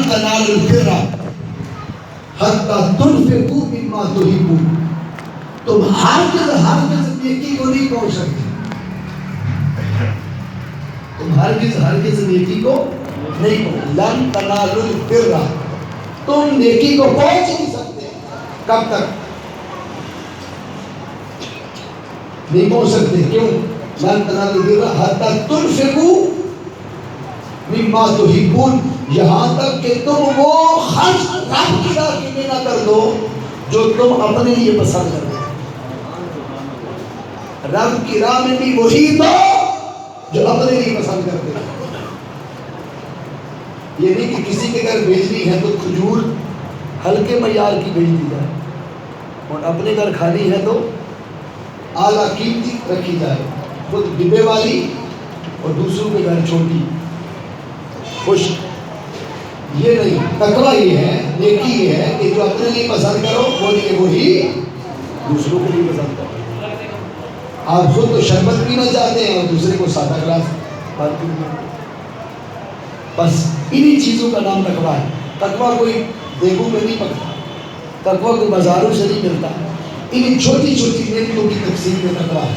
لن تنالوا البر حتی تنفقوا مما تحبون. تم ہرگز نیکی کو نہیں پہنچ سکتے. تم ہرگز نیکی کو نہیں پہنچ. لن تنالوا البر, تم نیکی کو پہنچ نہیں سکتے. کب تک نہیں پہنچ سکتے؟ کیوں؟ لن تنالوا البر حتی تنفقوا مما تحبون, یہاں تک کہ تم وہ خرچ رب کی راہ میں نہ کر دو جو تم اپنے لیے پسند کرتے. رب کی راہ میں بھی وہی دو جو اپنے لیے پسند کرتے. یہ نہیں کہ کسی کے گھر بھیجنی ہے تو کھجور ہلکے معیار کی بھیج دی جائے اور اپنے گھر کھانی ہے تو اعلیٰ قیمتی رکھی جائے, خود ڈبے والی اور دوسروں کے گھر چھوٹی خوش. یہ نہیں. تقویٰ یہ ہے, نیکی یہ ہے کہ جو اپنے لیے پسند کرو وہی دوسروں کے لیے پسند کرو. آپ خود تو شربت پینا چاہتے ہیں اور دوسرے کو سادہ گلاس پانی پینا. بس انہی چیزوں کا نام تقویٰ ہے. تقویٰ کوئی دیگوں میں نہیں پکتا, تقویٰ کوئی بازاروں سے نہیں ملتا. انہی چھوٹی چھوٹی نیکیوں کی تقسیم میں تقویٰ ہے,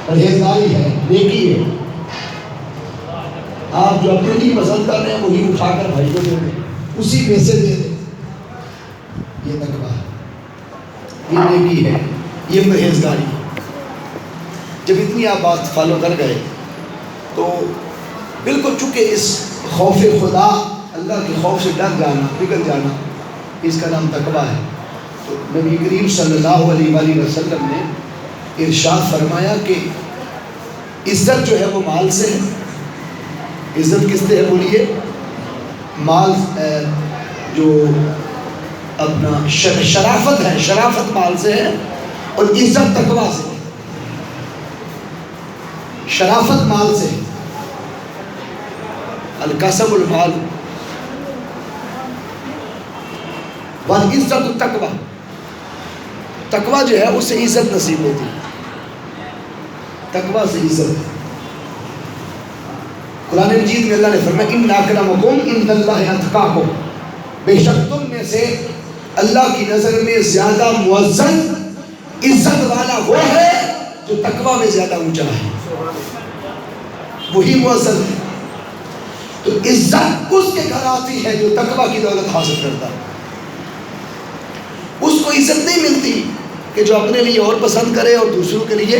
پرہیزگاری ہے, نیکی ہے. آپ جو اپنے لیے پسند کر رہے ہیں وہی اٹھا کر بھائی کو دے دیں, اسی پیسے دے دیں. یہ تقویٰ ہے, یہ نیکی ہے, یہ پرہیزگاری ہے. جب اتنی آپ بات فالو کر گئے تو بالکل چونکہ اس خوف خدا, اللہ کے خوف سے ڈر جانا, نکل جانا, اس کا نام تقویٰ ہے. تو نبی کریم صلی اللہ علیہ وآلہ وسلم نے ارشاد فرمایا کہ عزت جو ہے وہ مال سے ہے. عزت کس سے ہے بولیے؟ مال, جو اپنا شرافت ہے, شرافت مال سے ہے اور عزت تقویٰ سے ہے. شرافت مال سے, الکسب المال والعزت التقویٰ. تقویٰ جو ہے اس سے عزت نصیب ہوتی ہے, تقویٰ سے عزت. قرآن مجید میں اللہ نے فرمایا ان اکرمکم عند اللہ اتقاکم, بے شک تم میں سے اللہ کی نظر میں زیادہ معزز عزت والا وہ ہے جو تقویٰ میں زیادہ اونچا ہے, وہی معزز ہے. تو عزت اس کے گھر آتی ہے جو تقویٰ کی دولت حاصل کرتا ہے. اس کو عزت نہیں ملتی کہ جو اپنے لیے اور پسند کرے اور دوسروں کے لیے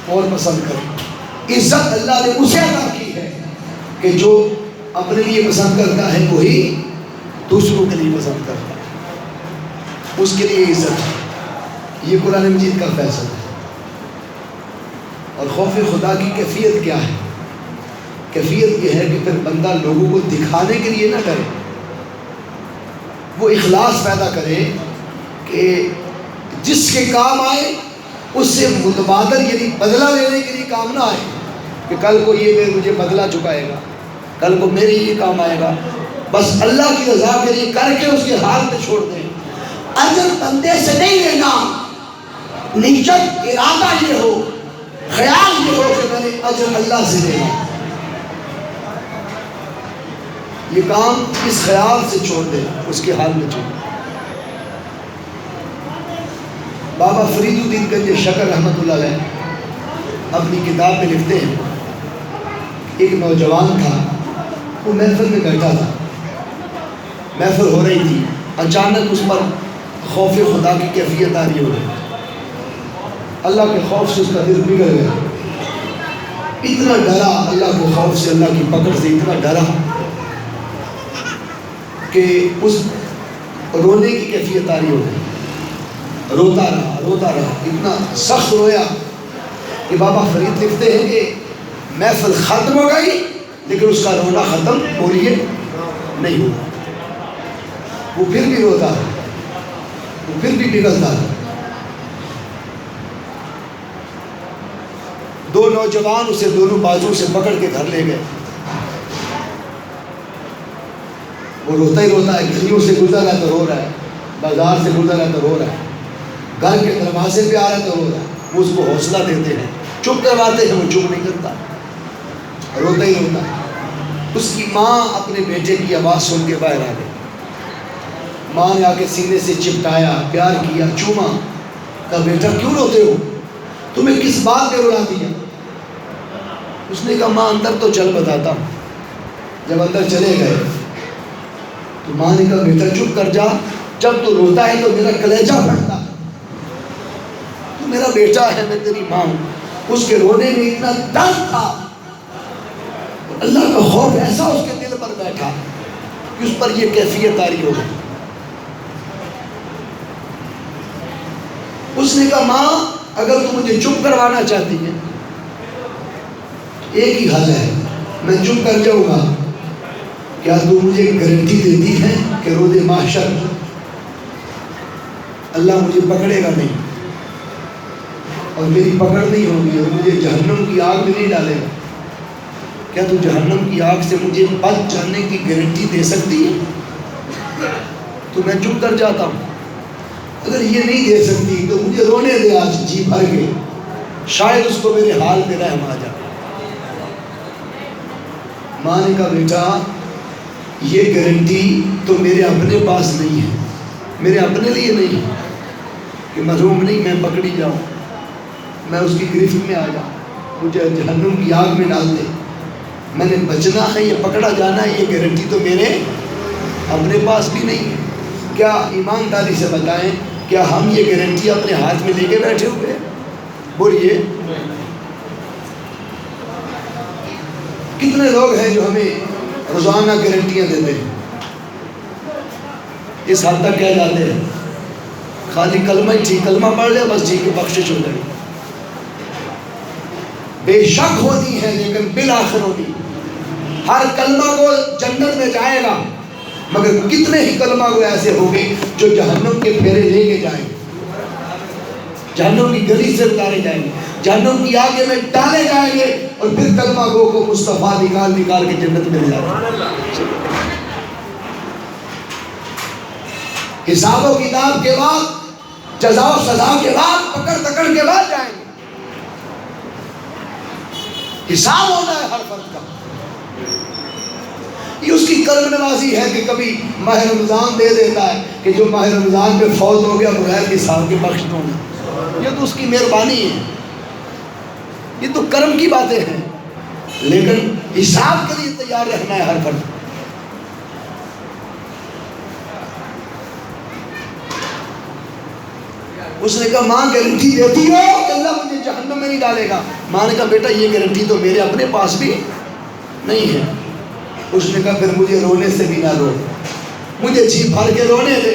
اور پسند کرے. عزت اللہ نے اسے عطا کی ہے کہ جو اپنے لیے پسند کرتا ہے وہی دوسروں کے لیے پسند کرتا ہے, اس کے لیے عزت ہے. یہ قرآن مجید کا فیصلہ ہے. اور خوف خدا کی کیفیت کیا ہے؟ کیفیت یہ ہے کہ پھر بندہ لوگوں کو دکھانے کے لیے نہ کرے, وہ اخلاص پیدا کرے کہ جس کے کام آئے اس سے متبادل, یعنی بدلہ لینے کے لیے کام نہ آئے کہ کل کو یہ مجھے بدلہ چکائے گا, کل کو میرے یہ کام آئے گا. بس اللہ کی رضا کے لیے کر کے اس کے حال پہ چھوڑ دیں. اجر بندے سے نہیں لینا, نیت ارادہ یہ ہو, خیال یہ ہو کہ میں نے اجر اللہ سے لینا. یہ کام اس خیال سے چھوڑ دیں, اس کے حال میں چھوڑ دیں. بابا فرید الدین گنج شکر رحمۃ اللہ علیہ اپنی کتاب میں لکھتے ہیں ایک نوجوان تھا, وہ محفل میں بیٹھا تھا, محفل ہو رہی تھی, اچانک اس پر خوف خدا کی کیفیت آ رہی ہو گئی. اللہ کے خوف سے اس کا دل بگڑ گیا, اتنا ڈرا اللہ کے خوف سے, اللہ کی پکڑ سے اتنا ڈرا کہ اس رونے کی کیفیت آ رہی ہو گئی. روتا رہا, اتنا سخت رویا کہ بابا فرید لکھتے ہیں کہ محفل ختم ہو گئی لیکن اس کا رونا ختم ہو لیے نہیں ہوا. وہ پھر بھی روتا رہا, وہ پھر بھی پگھلتا رہا. دو نوجوان اسے دونوں بازو سے پکڑ کے گھر لے گئے. وہ روتا ہی روتا ہے, گلیوں سے گزر رہا ہے تو رو رہا ہے, بازار سے گزر رہا ہے تو رو رہا ہے, گھر کے دروازے پہ آ رہا ہے تو رو رہا ہے. وہ اس کو حوصلہ دیتے ہیں, چپ کرواتے ہیں, وہ چپ نہیں کرتا, روتا ہی روتا ہے. اس کی ماں اپنے بیٹے کی آواز سن کے باہر آ گئی. ماں نے آ کے سینے سے چپٹایا, پیار کیا, چوما, کہا بیٹا کیوں روتے ہو, تمہیں کس بات نے رلا دیا؟ اس نے کہا ماں اندر تو چل بتاتا ہوں. جب اندر چلے گئے تو ماں نے کہا بیٹا چپ کر جا, جب تو روتا ہے تو میرا کلیجہ پھٹتا ہے, تو میرا بیٹا ہے, میں تیری ماں ہوں. اس کے رونے میں اتنا درد تھا, اللہ کا خوف ایسا اس کے دل پر بیٹھا کہ اس پر یہ کیفیت طاری ہو گئی. اس نے کہا ماں اگر تم مجھے چپ کروانا چاہتی ہے ایک ہی حل ہے, میں چپ کر جاؤں گا, کیا تم مجھے گارنٹی دیتی ہے کہ روز محشر اللہ مجھے پکڑے گا نہیں اور میری پکڑ نہیں ہوگی اور مجھے جہنم کی آگ میں نہیں ڈالے گا؟ کیا تم جہنم کی آگ سے مجھے بچ جانے کی گارنٹی دے سکتی ہے؟ تو میں چپ کر جاتا ہوں. اگر یہ نہیں دے سکتی تو مجھے رونے دے آج جی بھر کے, شاید اس کو میرے حال پہ رحم آ جائے. ماں نے کہا بیٹا یہ گارنٹی تو میرے اپنے پاس نہیں ہے, میرے اپنے لیے نہیں ہے کہ محروم نہیں میں پکڑی جاؤں, میں اس کی گرفت میں آ جاؤں, مجھے جہنم کی آگ میں ڈال دے. میں نے بچنا ہے یا پکڑا جانا ہے, یہ گارنٹی تو میرے اپنے پاس بھی نہیں ہے. کیا ایمانداری سے بتائیں, کیا ہم یہ گارنٹی اپنے ہاتھ میں لے کے بیٹھے ہوئے؟ بولیے کتنے لوگ ہیں جو ہمیں روزانہ گارنٹیاں دیتے ہیں, اس حد تک کہہ جاتے ہیں خالی کلمہ ہی ٹھیک, کلمہ پڑھ لے بس ٹھیک ہے, بخشش ہو جائے. بے شک ہونی ہے لیکن بالآخر ہونی. ہر کلمہ کو جنت میں جائے گا, مگر کتنے ہی کلمہ کو ایسے ہوں گے جو جہنم کے پھیرے لے کے جائیں گے, جہنم کی گلی سے اتارے جائیں گے, جہنم کی آگے میں ڈالے جائیں گے, اور پھر کلمہ گو کو مصطفیٰ نکال نکال کے جنت میں لے جائیں گے. حساب و کتاب کے بعد, جزا و سزا کے بعد, پکڑ تکڑ کے بعد جائیں گے. حساب ہونا ہے ہر فرد کا. یہ اس کی کرم نوازی ہے کہ کبھی ماہ رمضان دے دیتا ہے کہ جو ماہ رمضان میں فوت ہو گیا بغیر حساب کے بخش دوں گا. یہ تو اس کی مہربانی ہے, یہ تو کرم کی باتیں ہیں, لیکن حساب کے لیے تیار رہنا ہے ہر فرد. اس نے کہا ماں گارنٹی دیتی ہو کہ اللہ مجھے جہنم میں نہیں ڈالے گا؟ ماں نے کہا بیٹا یہ گارنٹی تو میرے اپنے پاس بھی نہیں ہے. اس نے کہا پھر مجھے رونے سے بھی نہ رو, مجھے جی بھر کے رونے دے,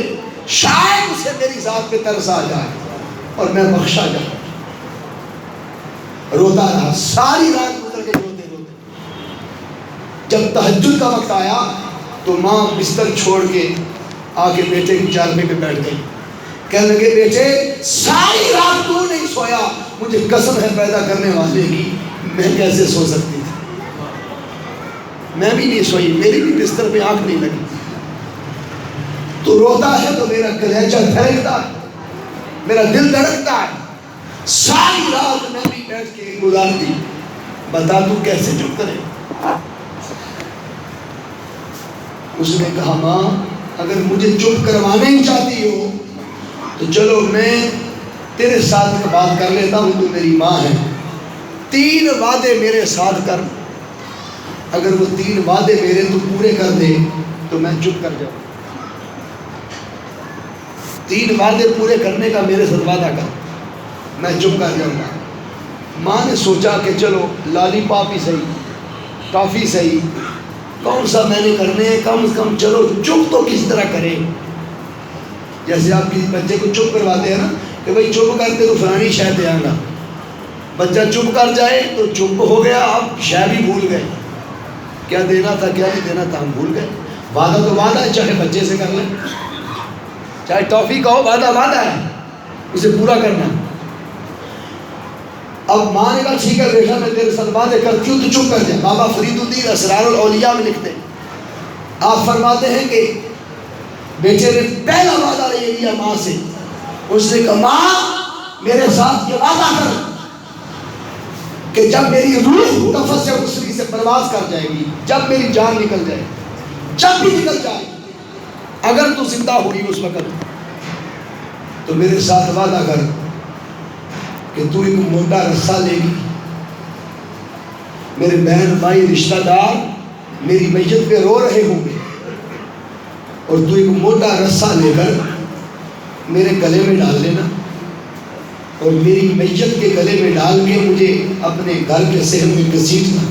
شاید اسے میری ذات پہ ترس آ جائے اور میں بخشا جاؤں. روتا رہا, ساری رات گزر گئی روتے روتے. جب تہجد کا وقت آیا تو ماں بستر چھوڑ کے آ کے بیٹے کی چارپے پہ بیٹھ گئی. کہنے لگے بیٹے ساری رات تو نہیں سویا, مجھے قسم ہے پیدا کرنے والے کی, میں کیسے سو سکتی تھی؟ میں بھی نہیں سوئی, میری بھی بستر پہ آنکھ نہیں لگی. تو روتا ہے تو میرا کلیجہ دھڑکتا ہے, میرا دل دھڑکتا ہے. ساری رات میں بھی بیٹھ کے گزار دی, بتا تو کیسے چپ کرے؟ اس نے کہا ماں اگر مجھے چپ کروانا ہی چاہتی ہو تو چلو میں تیرے ساتھ بات کر لیتا ہوں, تو میری ماں ہے, 3 وعدے میرے ساتھ کر, اگر وہ 3 وعدے میرے تو پورے کر دے تو میں چپ کر جاؤں. 3 وعدے پورے کرنے کا میرے ساتھ وعدہ کر, میں چپ کر جاؤں گا. ماں نے سوچا کہ چلو لالی پاپ ہی صحیح, ٹافی صحیح, کون سا میں نے کرنے ہیں, کم از کم چلو چپ تو کس طرح کرے. جیسے آپ کسی بچے کو چپ کرواتے ہیں نا کہ بھائی چپ کرتے تو فلانی شے دے آنا, بچہ چپ کر جائے تو چپ ہو گیا, اب شے بھی بھول گئے, کیا دینا تھا کیا نہیں دینا تھا ہم بھول گئے. وعدہ تو وعدہ ہے, چاہے بچے سے کر لیں, چاہے ٹافی کا ہو, وعدہ وعدہ ہے, اسے پورا کرنا. اب ماں نے کہا ٹھیک ہے بیٹا میں تیرے ساتھ وعدے کرتی ہوں, تو چپ کر جائے. بابا فرید الدین اسرار الاولیاء میں لکھتے ہیں, آپ فرماتے ہیں کہ بیٹے نے پہلا وعدہ لے لیا ماں سے. اس نے کہا ماں میرے ساتھ یہ وعدہ کر کہ جب میری روح نفس اسری سے پرواز کر جائے گی، جب میری جان نکل جائے، جب بھی نکل جائے، اگر تو زندہ ہوگی اس وقت تو میرے ساتھ وعدہ کر کہ تو ایک موٹا رسہ لے گی، میرے بہن بھائی رشتہ دار میری میت پہ رو رہے ہوں گے، اور تو ایک موٹا رسہ لے کر میرے گلے میں ڈال لینا، اور میری میت کے گلے میں ڈال کے مجھے اپنے گھر کے صحن میں گھسیٹنا،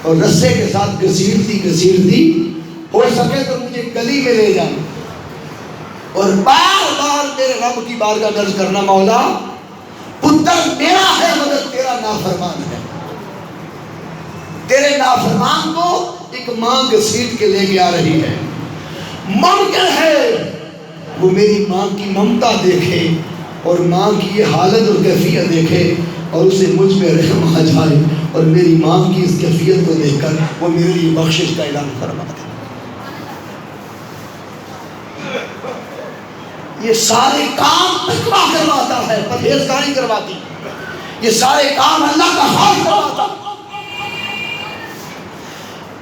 اور رسے کے ساتھ گھسیٹتی ہو سکے تو مجھے گلی میں لے جانا، اور بار بار میرے رب کی بارگاہ درج کرنا، مولا پتر میرا ہے مگر تیرا نافرمان ہے، تیرے نافرمان کو ایک ماں گھسیٹ کے لے کے آ رہی ہے، ممکن ہے وہ میری ماں کی ممتا دیکھے اور ماں کی یہ حالت اور کیفیت دیکھے اور اسے مجھ پہ رحم آ جائے، اور میری ماں کی اس کیفیت کو دیکھ کر وہ میرے لیے بخشش کا اعلان فرما دے۔ یہ سارے کام تقویٰ کرواتا ہے، پرہیزگاری کرواتی، یہ سارے کام اللہ کا خوف کرواتا،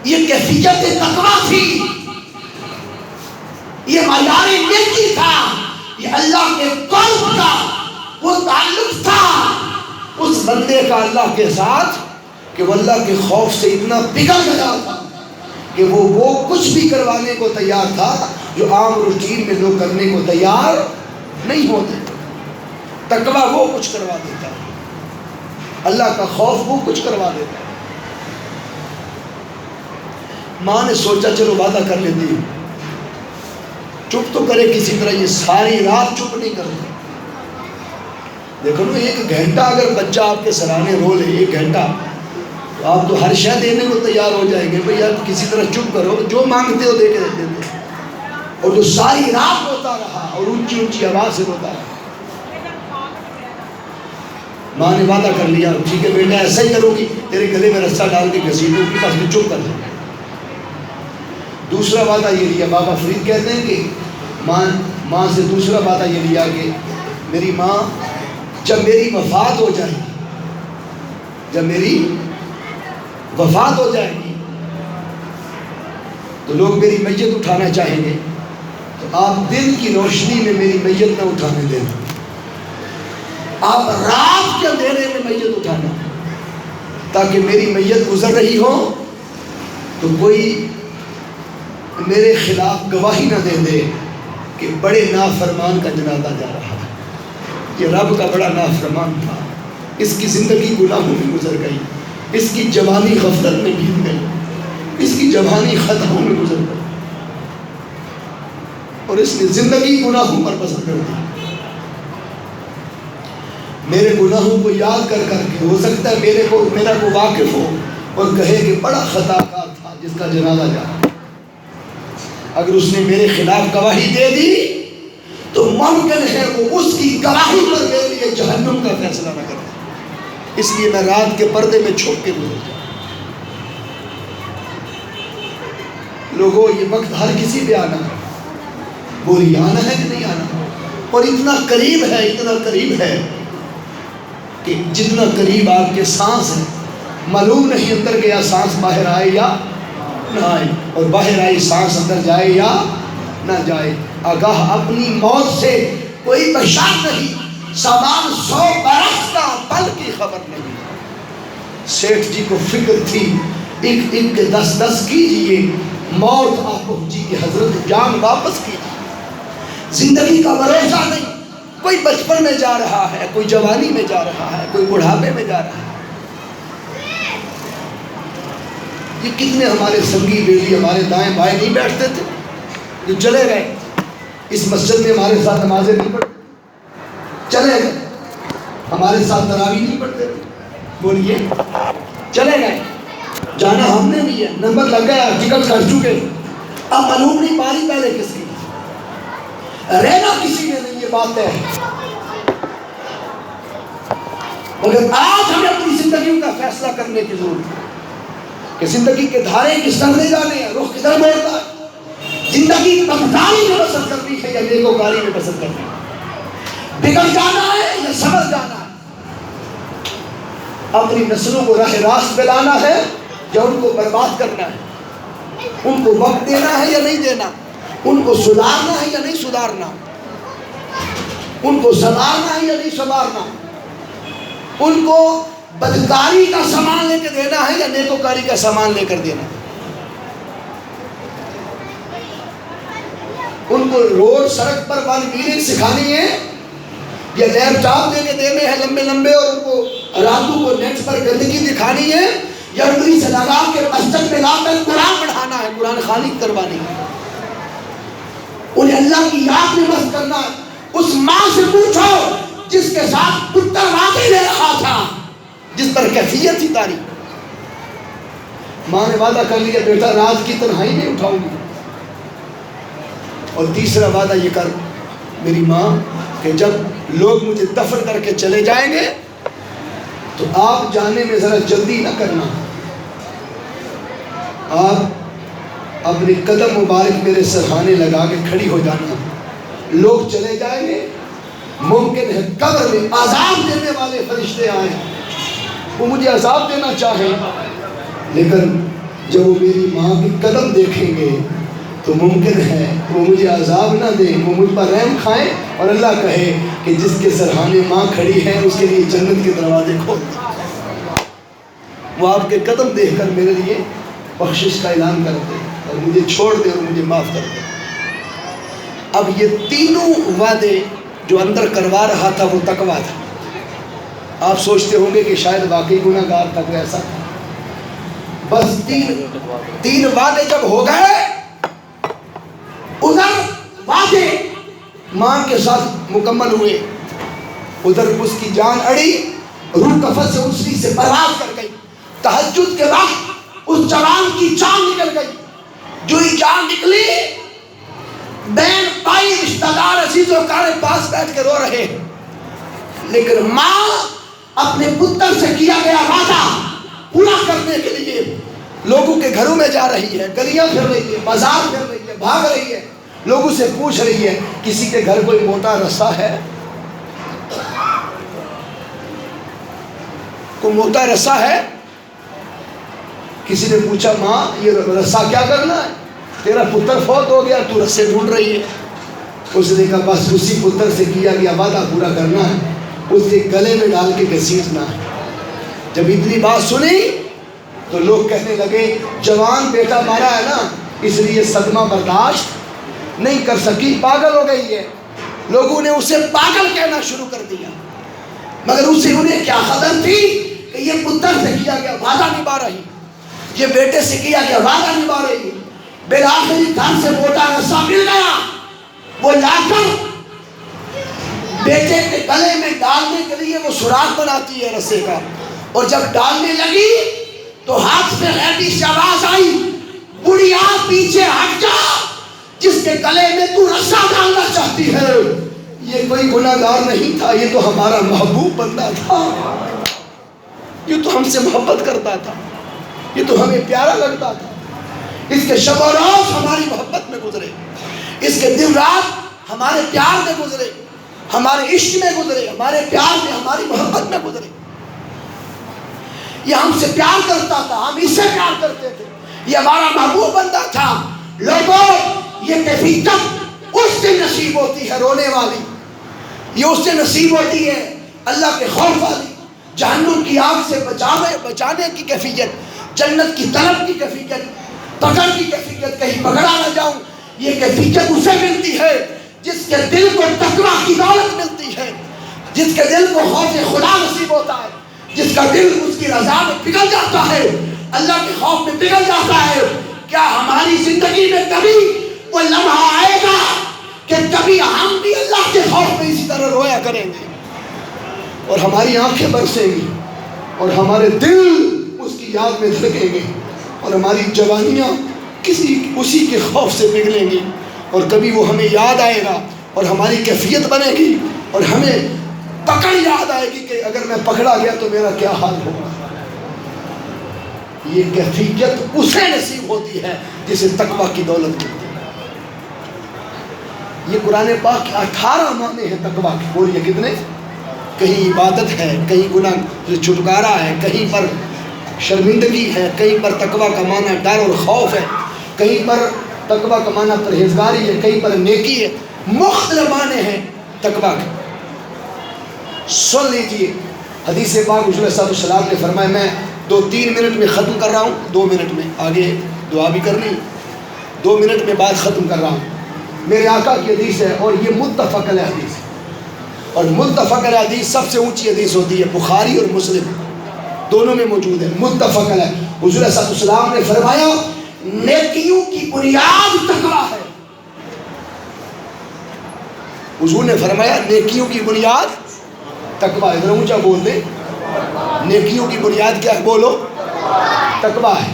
یہ کیفیت تقویٰ تھی، یہ معیار نیکی تھا، یہ اللہ کے قرب کا وہ تعلق تھا اس بندے کا اللہ کے ساتھ کہ وہ اللہ کے خوف سے اتنا پگھل گیا تھا کہ وہ کچھ بھی کروانے کو تیار تھا جو عام روٹین میں لوگ کرنے کو تیار نہیں ہوتے۔ تقویٰ وہ کچھ کروا دیتا ہے، اللہ کا خوف وہ کچھ کروا دیتا ہے۔ ماں نے سوچا چلو وعدہ کر لیتی ہوں، چپ تو کرے کسی طرح، یہ ساری رات چپ نہیں کرتا۔ دیکھو نا، 1 گھنٹہ اگر بچہ آپ کے سرانے رو لے، 1 گھنٹہ، تو آپ تو ہر شے دینے کو تیار ہو جائیں گے، بھئی آپ کسی طرح چپ کرو، جو مانگتے ہو دے کے دیتے تھے، اور جو ساری رات روتا رہا اور اونچی اونچی آواز سے روتا رہا۔ ماں نے وعدہ کر لیا، ٹھیک ہے بیٹا ایسا ہی کرو گی، تیرے گلے میں رسہ ڈال کے گھسیٹوں گی، بس میں چپ کر جائے۔ دوسرا وعدہ یہ لیا، بابا فرید کہتے ہیں کہ ماں سے دوسرا وعدہ یہ لیا کہ میری ماں جب میری وفات ہو جائے گی، جب میری وفات ہو جائے گی تو لوگ میری میت اٹھانا چاہیں گے، تو آپ دن کی روشنی میں میری میت نہ اٹھانے دینا، آپ رات کے اندھیرے میں میت اٹھانا، تاکہ میری میت گزر رہی ہو تو کوئی میرے خلاف گواہی نہ دے دے کہ بڑے نافرمان کا جنازہ جا رہا ہے، یہ رب کا بڑا نافرمان تھا، اس کی زندگی گناہوں میں گزر گئی، اس کی جوانی غفلت میں بیت گئی، اس کی جوانی خطاؤں میں گزر گئی، اور اس نے زندگی گناہوں پر بسر کر دی۔ میرے گناہوں کو یاد کر کر کے ہو سکتا ہے میرا کو واقف ہو اور کہے کہ بڑا خطا کار تھا جس کا جنازہ جا رہا۔ اگر اس نے میرے خلاف گواہی دے دی تو ممکن ہے وہ اس کی گواہی پر میرے لیے جہنم کا فیصلہ نہ کرے، اس لیے میں رات کے پردے میں چھپ کے گزر جاؤں۔ لوگوں، یہ وقت ہر کسی پہ آنا ہے، بولی آنا ہے کہ نہیں آنا، اور اتنا قریب ہے کہ جتنا قریب آپ کے سانس ہے، معلوم نہیں اندر گیا سانس باہر آئے یا نہ آئے، اور باہر آئی سانس اندر جائے یا نہ جائے۔ آگاہ اپنی موت سے کوئی بشار نہیں، سامان 100 برس کا پل کی خبر نہیں۔ سیٹھ جی کو فکر تھی، ایک ایک کے 10 کیجئے، موت آ پہنچی کہ حضرت جان واپس کیجئے۔ زندگی کا بھروسہ نہیں، کوئی بچپن میں جا رہا ہے، کوئی جوانی میں جا رہا ہے، کوئی بڑھاپے میں جا رہا ہے۔ یہ کتنے ہمارے سنگی بیلی ہمارے دائیں بائیں نہیں بیٹھتے تھے جو چلے گئے، اس مسجد میں ہمارے ساتھ نمازیں نہیں پڑھتے، چلے گئے، ہمارے ساتھ تراویح نہیں پڑھتے، بولیے چلے گئے، جانا ہم نے بھی ہے، نمبر لگ گیا، ٹکٹ کر چکے، اب معلوم نہیں پاری پہلے کس کی، رہنا کسی نے نہیں، یہ بات ہے۔ مگر آج ہمیں اپنی زندگیوں کا فیصلہ کرنے کی ضرورت ہے کہ زندگی کے دھارے کس طرح لے جانے ہیں، رخ کدھر موڑنا ہے، زندگی بدکاری میں بسر کرنی ہے یا نیکوکاری میں بسر کرنی ہے، بگڑ جانا ہے یا سبر جانا ہے۔ اپنی نسلوں کو راہ راست پہ لانا ہے یا ان کو برباد کرنا ہے؟ ان کو وقت دینا ہے یا نہیں دینا؟ ان کو سدھارنا ہے یا نہیں سدھارنا؟ ان کو سنوارنا ہے یا نہیں سنوارنا؟ ان کو بدکاری کا سامان لے کے دینا ہے یا نیکوکاری کا سامان لے کر دینا؟ ان کو روڈ سڑک پر ون ویلنگ سکھانی ہے یا لیپ ٹاپ دے کے دینے ہیں لمبے لمبے، اور ان کو راتوں کو نیٹ پر گندگی دکھانی ہے، یا انگلی سے لگا کے مسجد میں لا کر قرآن پڑھانا ہے، قرآن خوانی کروانی ہے؟ انہیں اللہ کی یاد میں مست کرنا ہے۔ اس ماں سے پوچھو جس کے ساتھ پتر وعدے لے رہا تھا، جس پر کیفیت ہی تاری۔ ماں نے وعدہ کر لیا بیٹا رات کی تنہائی نہیں اٹھاؤں گی، اور تیسرا وعدہ یہ کر میری ماں کہ جب لوگ مجھے دفن کر کے چلے جائیں گے تو آپ جانے میں ذرا جلدی نہ کرنا، آپ اپنے قدم مبارک میرے سرہانے لگا کے کھڑی ہو جانا۔ لوگ چلے جائیں گے، ممکن ہے قبر میں عذاب دینے والے فرشتے آئیں، وہ مجھے عذاب دینا چاہیں، لیکن جب وہ میری ماں کی قدم دیکھیں گے تو ممکن ہے وہ مجھے عذاب نہ دیں، وہ مجھ پر رحم کھائیں، اور اللہ کہے کہ جس کے سرہانے ماں کھڑی ہے اس کے لیے جنت کے دروازے کھول دیں۔ وہ آپ کے قدم دیکھ کر میرے لیے بخشش کا اعلان کر دے اور مجھے چھوڑ دے اور مجھے معاف کر دے۔ اب یہ تینوں وعدے جو اندر کروا رہا تھا وہ تقویٰ تھا۔ آپ سوچتے ہوں گے کہ شاید واقعی گناہ گار تھا، کوئی ایسا تھا؟ بس تین وعدے جب ہو گئے، ادھر وعدے ماں کے ساتھ مکمل ہوئے، ادھر اس کی جان اڑی، روح کفن سے اسی سے پرواز کر گئی۔ تہجد کے وقت اس جوان کی جان نکل گئی، جو ہی جان نکلی بہن بھائی رشتہ دار عزیز و اقارب پاس بیٹھ کے رو رہے ہیں، لیکن ماں اپنے پتر سے کیا گیا وعدہ پورا کرنے کے لیے لوگوں کے گھروں میں جا رہی ہے، گلیاں پھر رہی ہے، بازار پھر رہی ہے، بھاگ رہی ہے، لوگوں سے پوچھ رہی ہے کسی کے گھر کوئی موٹا رسا ہے؟ کوئی موٹا رسا ہے؟ کسی نے پوچھا ماں یہ رسا کیا کرنا ہے؟ تیرا پتر فوت ہو گیا، تو رسے ڈھونڈ رہی ہے۔ اس نے کہا بس اسی پتر سے کیا گیا وعدہ پورا کرنا ہے، اس کے گلے میں ڈال کے گھسیٹنا ہے۔ جب اتنی بات سنی تو لوگ کہنے لگے جوان بیٹا مارا ہے نا، اس لیے صدمہ برداشت نہیں کر سکی، پاگل ہو گئی ہے۔ لوگوں نے اسے پاگل کہنا شروع کر دیا، مگر اسے انہیں کیا خبر تھی کہ یہ پتر سے کیا گیا وعدہ نبھا رہی، یہ بیٹے سے کیا گیا وعدہ نبھا رہی۔ بالآخر گھر سے موٹا رسا مل گیا، وہ لا کر بیٹے کے گلے میں ڈالنے کے لیے وہ سوراخ بناتی ہے رسے کا، اور جب ڈالنے لگی تو ہاتھ سے غیبی سے آواز آئی بڑھیا پیچھے ہٹ جا، جس کے گلے میں تو رسا ڈالنا چاہتی ہے یہ کوئی گناہ گار نہیں تھا، یہ تو ہمارا محبوب بندہ تھا، یہ تو ہم سے محبت کرتا تھا، یہ تو ہمیں پیارا لگتا تھا، اس کے شب و روز ہماری محبت میں گزرے، اس کے دن رات ہمارے پیار میں گزرے، ہمارے عشق میں گزرے، ہمارے پیار میں ہماری محبت میں گزرے۔ یہ ہم سے پیار کرتا تھا، ہم اس سے پیار کرتے تھے، یہ ہمارا محبوب بندہ تھا۔ لوگوں یہ کیفیت اس سے نصیب ہوتی ہے رونے والی، یہ اس سے نصیب ہوتی ہے اللہ کے خوف والی، جہنم کی آگ سے بچانے کی کیفیت، جنت کی طلب کی کیفیت، پکڑ کی کیفیت، کہیں پکڑا نہ جاؤں، یہ کیفیت اسے ملتی ہے جس کے دل کو تقویٰ کی دولت ملتی ہے، جس کے دل کو خوف خدا نصیب ہوتا ہے، جس کا دل اس کی رضا میں پگھل جاتا ہے، اللہ کے خوف میں پگھل جاتا ہے۔ کیا ہماری زندگی میں کبھی وہ لمحہ آئے گا کہ کبھی ہم بھی اللہ کے خوف میں اسی طرح رویا کریں گے اور ہماری آنکھیں برسیں گی اور ہمارے دل اس کی یاد میں دھڑکیں گے اور ہماری جوانیاں اسی کے خوف سے پگھلیں گی، اور کبھی وہ ہمیں یاد آئے گا اور ہماری کیفیت بنے گی اور ہمیں پکڑ یاد آئے گی کہ اگر میں پکڑا گیا تو میرا کیا حال ہوگا۔ یہ کیفیت اسے نصیب ہوتی ہے جسے تقویٰ کی دولت ملتی ہے۔ یہ قرآن پاک کے 18 معنی ہیں تقویٰ کے، بولیے کتنے؟ کہیں عبادت ہے، کہیں گناہ سے چھٹکارا ہے، کہیں پر شرمندگی ہے، کہیں پر تقویٰ کا معنی ڈر اور خوف ہے، کہیں پر تقویٰ کا معنی پرہیزگاری ہے، کہیں پر نیکی ہے، مختلف معنی ہیں تقویٰ کے۔ سن لیجئے حدیث پاک رسول صلی اللہ علیہ وسلم نے فرمایا، میں 2-3 منٹ میں ختم کر رہا ہوں، 2 منٹ میں آگے دعا بھی کرنی، 2 منٹ میں بعد ختم کر رہا ہوں۔ میرے آقا کی حدیث ہے اور یہ متفق علیہ حدیث ہے، اور متفق علیہ حدیث سب سے اونچی حدیث ہوتی ہے، بخاری اور مسلم دونوں میں موجود ہے، متفق علیہ۔ حضور صلی اللہ علیہ وسلم نے فرمایا نیکیوں کی بنیاد تقویٰ ہے۔ حضور نے فرمایا نیکیوں کی بنیاد تقویٰ ہے۔ ذرا اونچا بول دیں، نیکیوں کی بنیاد کیا ہے؟ بولو، تقویٰ ہے۔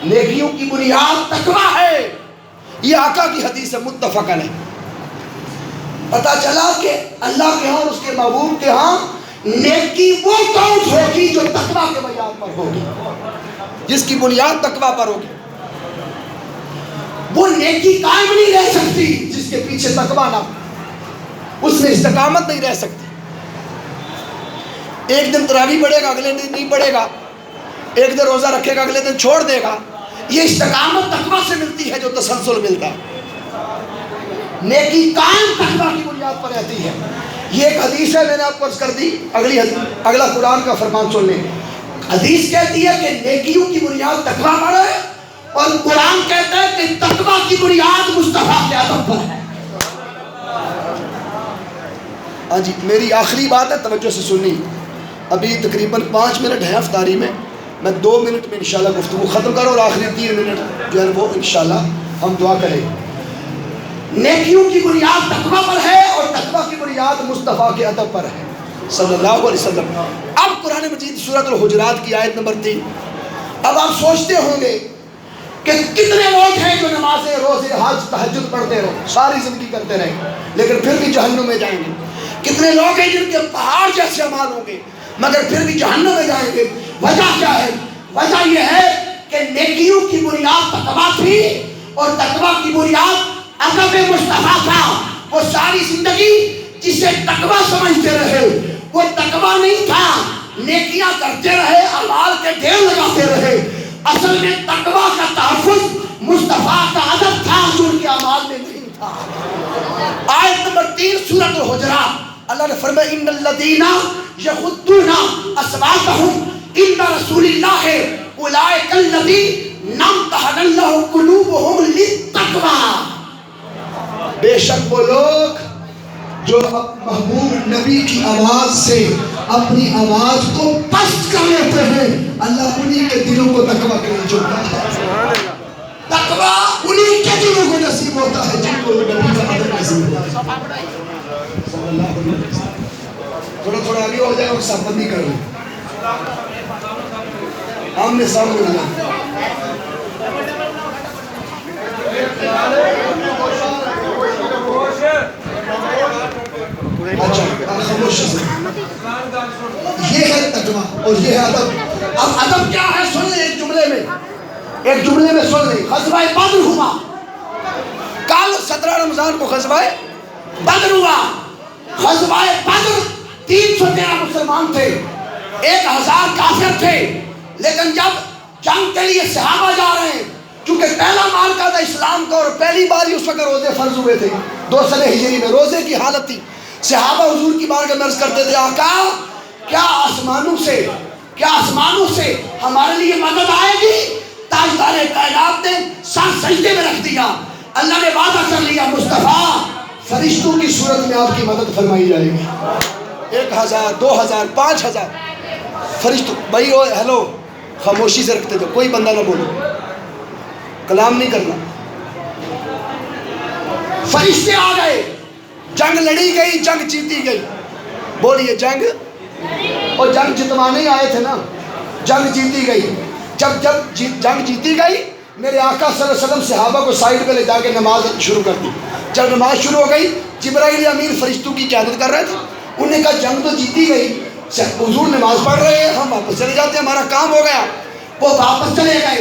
نیکیوں کی بنیاد تقویٰ ہے، یہ آقا کی حدیث ہے، متفق علیہ۔ پتہ چلا کہ اللہ کے ہاں اور اس کے محبوب کے ہاں نیکی وہ کون ہوگی جو تقویٰ کے بنیاد پر ہوگی، جس کی بنیاد تقویٰ پر ہوگی۔ وہ نیکی قائم نہیں رہ سکتی جس کے پیچھے تقویٰ نہ ہو، اس میں استقامت نہیں رہ سکتی۔ ایک دن تراویح پڑھے گا، اگلے دن نہیں پڑھے گا، ایک دن روزہ رکھے گا، اگلے دن چھوڑ دے گا۔ یہ استقامت تقویٰ سے ملتی ہے جو تسلسل ملتا ہے۔ نیکی قائم تقویٰ کی بنیاد پر رہتی ہے۔ یہ ایک حدیث ہے، میں نے آپ کو عرض کر دی، اگلا قرآن کا فرمان سن لیں۔ حدیث کہتی ہے کہ نیکیوں کی بنیاد تقویٰ پر ہے، اور قرآن کہتا ہے کہ تقویٰ کی بنیاد مصطفیٰ کے ادب پر ہے۔ ہاں جی، میری آخری بات ہے، توجہ سے سنی۔ ابھی تقریباً 5 منٹ ہے افطاری میں 2 منٹ میں انشاءاللہ گفتگو ختم کروں، اور آخری 3 منٹ جو ہے وہ انشاءاللہ ہم دعا کریں۔ نیکیوں کی بنیاد تقویٰ پر ہے، اور تقویٰ کی بنیاد مصطفیٰ کے ادب پر ہے صلی اللہ علیہ وسلم۔ اب قرآن مجید سورۃ الحجرات کی آیت نمبر 3۔ اب آپ سوچتے ہوں گے کہ کتنے لوگ ہیں جو نمازیں، روزے، حج، تہجد پڑھتے رہے، ساری زندگی کرتے رہے، لیکن پھر بھی جہنم میں جائیں گے۔ کتنے لوگ ہیں جن کے پہاڑ جیسے اعمال ہوں گے مگر پھر بھی جہنم میں جائیں گے۔ وجہ کیا ہے؟ وجہ یہ ہے کہ نیکیوں کی بنیاد تقویٰ تھی، اور تقویٰ کی بنیاد ادب مصطفیٰ تھا۔ وہ ساری زندگی جسے تقویٰ سمجھتے رہے، وہ تقویٰ نہیں تھا، نیکیاں کرتے رہے، اعمال کے ڈھیر لگاتے رہے۔ اصل میں تقویٰ کا تحفظ مصطفیٰ کا ادب تھا جو ان کے اعمال میں نہیں تھا۔ آیت نمبر 3 سورۃ الحجرات، اللہ نے فرمایا ان الذین یغضون اصواتهم عند رسول اللہ اولئک الذین امتحن اللہ قلوبهم للتقویٰ۔ بے شک وہ لوگ جو محبوب نبی کی آواز سے اپنی آواز کو پست کر لیتے ہیں، اللہ انہی کے دلوں کو تقویٰ کے لیے چنتا ہے۔ تقویٰ انہی کے دلوں کو نصیب ہوتا ہے جن کو نبی کا ادب نصیب ہوتا ہے۔ تھوڑا آگے ہو جائے اور صاحب بندی کر لیں، آمنے سامنے ہو جائے۔ اچھا خاموشی سے، یہ ہے تقویٰ اور یہ ہے ادب۔ اب ادب کیا ہے سن لیں ایک جملے میں سن لیں۔ غزوہ بدر ہوا، کل 17 رمضان کو غزوہ بدر ہوا۔ غزوہ بدر 313 مسلمان تھے، 1000 کافر تھے، لیکن جب جنگ کے لیے صحابہ جا رہے ہیں، چونکہ پہلا معرکہ تھا اسلام کا اور پہلی بار اس وقت روزے فرض ہوئے تھے، 2 سنہ ہجری میں روزے کی حالت تھی۔ صحابہ حضور کی بارگاہ میں عرض کرتے تھے آقا کیا آسمانوں سے ہمارے لیے مدد آئے گی؟ تاجدار کائنات نے سر سجدے میں رکھ دیا، اللہ نے وعدہ کر لیا مصطفیٰ فرشتوں کی صورت میں آپ کی مدد فرمائی جائے گی۔ 1000 2000 5000 فرشتوں، بھائی ہیلو خاموشی سے رکھتے تھے، کوئی بندہ نہ بولو، کلام نہیں کرنا۔ فرشتے آ گئے، جنگ لڑی گئی، جنگ جیتی گئی۔ بولیے جنگ، اور جنگ جتوانے آئے تھے نا، جنگ جیتی گئی۔ جب جنگ جیتی گئی، میرے آقا صلی اللہ علیہ وسلم صحابہ کو سائڈ پہ لے جا کے نماز شروع کر دی۔ جب نماز شروع ہو گئی، جبرائیل امین فرشتوں کی قیادت کر رہے تھے، انہوں نے کہا جنگ تو جیتی گئی، حضور نماز پڑھ رہے ہیں، ہم واپس چلے جاتے ہیں، ہمارا کام ہو گیا۔ وہ واپس چلے گئے،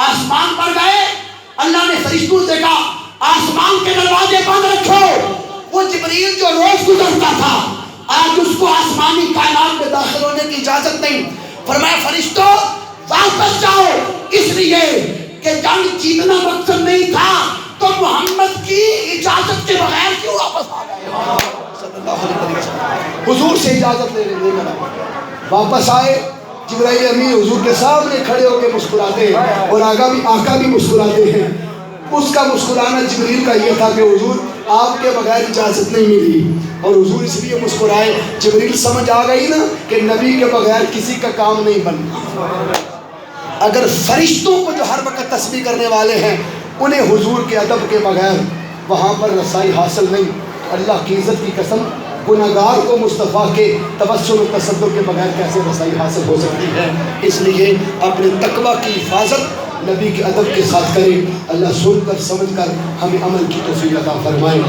آسمان پر گئے، اللہ نے فرشتوں سے کہا آسمان کے دروازے بند رکھو۔ وہ جبریل جو روز گزرتا تھا آج اس کو آسمانی کائنات میں داخل ہونے کی اجازت نہیں. فرمایا فرشتوں واپس جاؤ، اس لیے کہ جنگ جیتنا مقصد نہیں تھا تو محمد کی اجازت کے بغیر کیوں واپس آ گئے؟ صلی اللہ علیہ وسلم حضور سے اجازت لے کر واپس آئے. جبرائیل امین حضور کے سامنے کھڑے ہو کے مسکراتے ہیں اور آقا بھی مسکراتے ہیں. اس کا مسکرانا جبریل کا یہ تھا کہ حضور آپ کے بغیر اجازت نہیں ملی، اور حضور اس لیے مسکرائے. جبریل سمجھ آ گئی نا کہ نبی کے بغیر کسی کا کام نہیں بننا. اگر فرشتوں کو جو ہر وقت تسبیح کرنے والے ہیں انہیں حضور کے ادب کے بغیر وہاں پر رسائی حاصل نہیں، اللہ کی عزت کی قسم گناہگار کو مصطفیٰ کے توسل و تصدق کے بغیر کیسے رسائی حاصل ہو سکتی ہے؟ اس لیے اپنے تقویٰ کی حفاظت نبی کے ادب کے ساتھ کریں. اللہ سن کر سمجھ کر ہمیں عمل کی توفیق عطا فرمائے.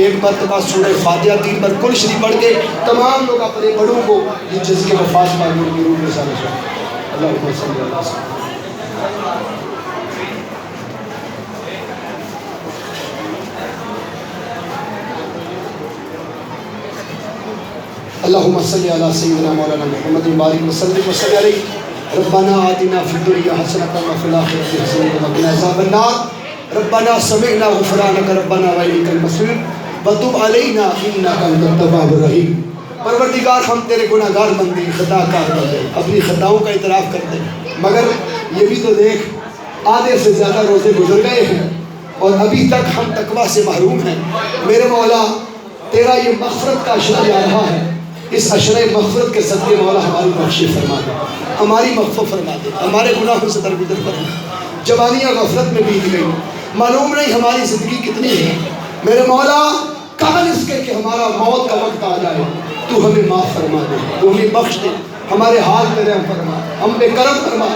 ایک مرتبہ سورہ فاتحہ 3 بار کل شریف پڑھ کے تمام لوگ اپنے بڑوں کو یہ جس کے وفات پانے کی روح میں سارے شاہ اللہم صلی اللہ علیہ وسلم. اللہم صلی علی سیدنا مولانا محمد بارک وسلم وصلی علیہ. ربنا آتنا فی الدنیا حسنۃ وفی الآخرۃ حسنۃ وقنا عذاب النار. ربنا سمعنا غفرانک ربنا والیک المصیر وتب علینا انک انت التواب الرحیم. پروردگار ہم تیرے گناہگار بندے خطا کار بندے اپنی خطاؤں کا اعتراف کرتے ہیں، مگر یہ بھی تو دیکھ آدھے سے زیادہ روزے گزر گئے ہیں اور ابھی تک ہم تقویٰ سے محروم ہیں. میرے مولا تیرا یہ مغفرت کا عشرہ جا رہا ہے، اس عشرہ مغفرت کے صدقے مولا ہماری بخشش فرما دے، ہماری مغفرت فرما دے، ہمارے گناہوں سے درگزر فرما. جوانیاں غفلت میں بیت گئی، معلوم نہیں ہماری زندگی کتنی ہے. میرے مولا قبل اس کے کہ ہمارا موت کا وقت آ جائے تو ہمیں معاف فرما دے، تو ہمیں بخش دے، ہمارے حال پہ رحم فرما، ہم پہ کرم فرما.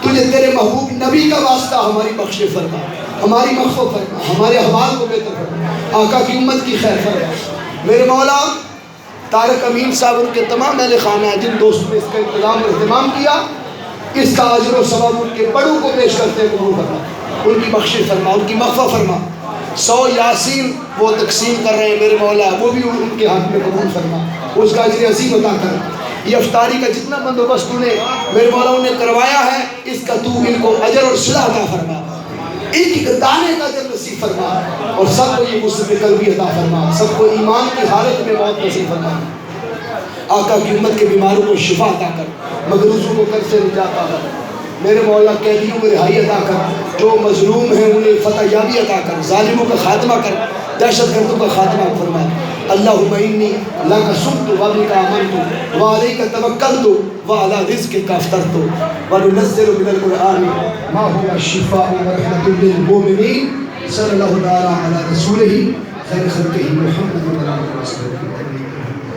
تجھے تیرے محبوب نبی کا واسطہ ہماری بخش فرما، ہماری مغفرت فرما، ہمارے احوال کو بہتر فرما، آقا کی امت کی خیر فرما. میرے مولا طارق امین صاحب ان کے تمام اہل خانہ جن دوستوں نے اس کا انتظام اور اہتمام کیا، اس کا اجر و ثواب ان کے بڑوں کو پیش کرتے ہیں قبول فرما، ان کی بخش فرما، ان کی مغفرت فرما. 100 یاسین وہ تقسیم کر رہے ہیں میرے مولا، وہ بھی ان کے ہاتھ میں قبول فرما، اس کا اجر عظیم عطا کر. یہ افطاری کا جتنا بندوبست نے میرے مولا انہیں کروایا ہے، اس کا تو ان کو اجر اور صلہ عطا فرما، ایک دانے کا اجر نصیب فرما، اور سب کو یہ غصے قلبی عطا فرما، سب کو ایمان کی حالت میں موت نصیب فرما. آقا کی امت کے بیماروں کو شفا عطا کر، مغروضوں کو قرض سے نجات عطا کر. میرے مولا قیدیوں میں رہائی عطا کر، جو مظلوم ہیں انہیں فتح یابی عطا کر، ظالموں کا خاتمہ کر، دہشت گردوں کا خاتمہ فرما. اللہم انی لک صمت وبک آمنت وعلیک توکلت وعلی رزقک افطرت وننزل من القرآن ما هو شفاء ورحمة للمؤمنین. صلی اللہ تعالی علی رسولہ خیر خلقہ محمد صلی اللہ علیہ وسلم.